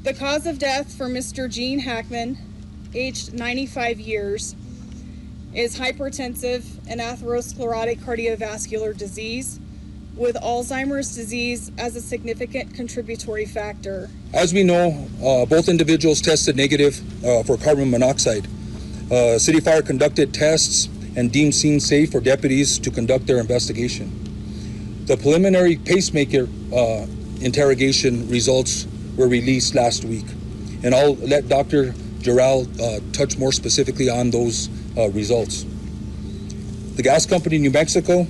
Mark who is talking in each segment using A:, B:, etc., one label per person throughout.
A: The cause of death for Mr. Gene Hackman, aged 95 years, is hypertensive and atherosclerotic cardiovascular disease, with Alzheimer's disease as a significant contributory factor.
B: As we know, both individuals tested negative for carbon monoxide. City Fire conducted tests and deemed scene safe for deputies to conduct their investigation. The preliminary pacemaker interrogation results were released last week, and I'll let Dr. Giral touch more specifically on those results. The gas company New Mexico,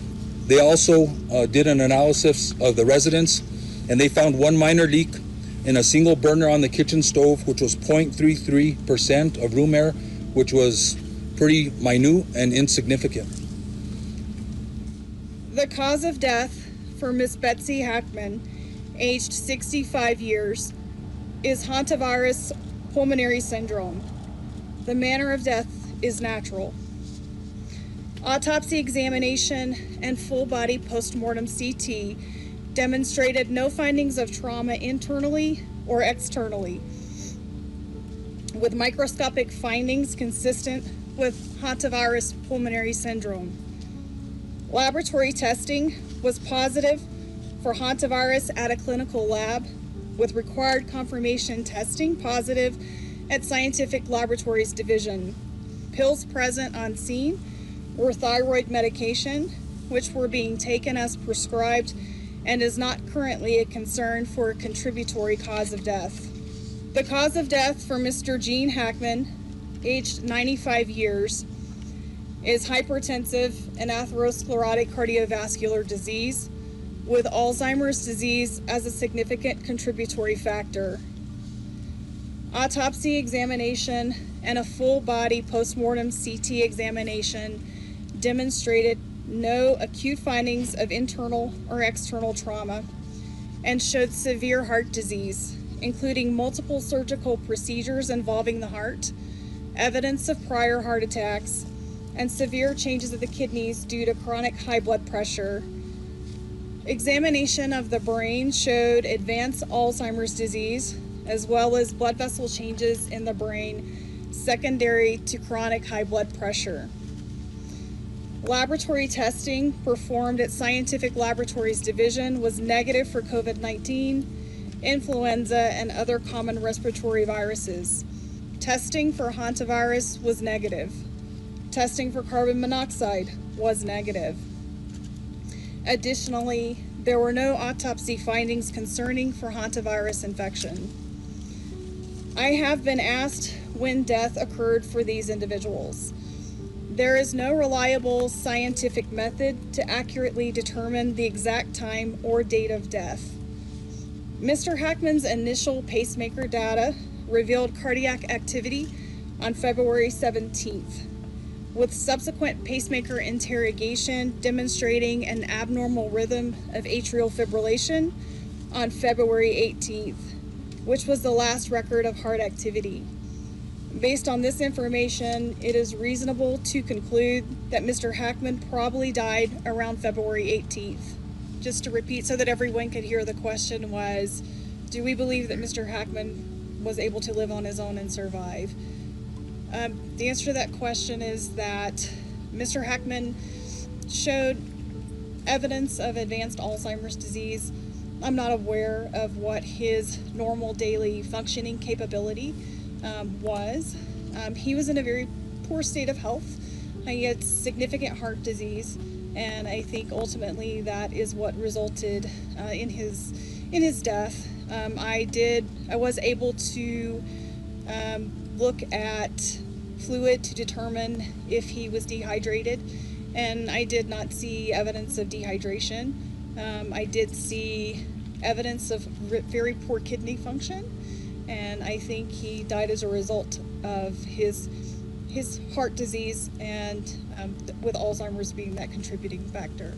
B: they also did an analysis of the residence, and they found one minor leak in a single burner on the kitchen stove, which was 0.33% of room air, which was pretty minute and insignificant.
A: The cause of death for Miss Betsy Arakawa, aged 65 years, is hantavirus pulmonary syndrome. The manner of death is natural. Autopsy examination and full-body postmortem CT demonstrated no findings of trauma internally or externally, with microscopic findings consistent with hantavirus pulmonary syndrome. Laboratory testing was positive for hantavirus at a clinical lab, with required confirmation testing positive at Scientific Laboratories Division. Pills present on scene were thyroid medication, which were being taken as prescribed and is not currently a concern for a contributory cause of death. The cause of death for Mr. Gene Hackman, aged 95 years, is hypertensive and atherosclerotic cardiovascular disease, with Alzheimer's disease as a significant contributory factor. Autopsy examination and a full-body postmortem CT examination demonstrated no acute findings of internal or external trauma and showed severe heart disease, including multiple surgical procedures involving the heart, evidence of prior heart attacks, and severe changes of the kidneys due to chronic high blood pressure. Examination of the brain showed advanced Alzheimer's disease, as well as blood vessel changes in the brain secondary to chronic high blood pressure. Laboratory testing performed at Scientific Laboratories Division was negative for COVID-19, influenza, and other common respiratory viruses. Testing for hantavirus was negative. Testing for carbon monoxide was negative. Additionally, there were no autopsy findings concerning for hantavirus infection. I have been asked when death occurred for these individuals. There is no reliable scientific method to accurately determine the exact time or date of death. Mr. Hackman's initial pacemaker data revealed cardiac activity on February 17th. With subsequent pacemaker interrogation demonstrating an abnormal rhythm of atrial fibrillation on February 18th, which was the last record of heart activity. Based on this information, it is reasonable to conclude that Mr. Hackman probably died around February 18th. Just to repeat so that everyone could hear, the question was, do we believe that Mr. Hackman was able to live on his own and survive? The answer to that question is that Mr. Hackman showed evidence of advanced Alzheimer's disease. I'm not aware of what his normal daily functioning capability was. He was in a very poor state of health. He had significant heart disease, and I think ultimately that is what resulted in his death. I was able to look at fluid to determine if he was dehydrated, and I did not see evidence of dehydration. I did see evidence of very poor kidney function, and I think he died as a result of his heart disease and with Alzheimer's being that contributing factor.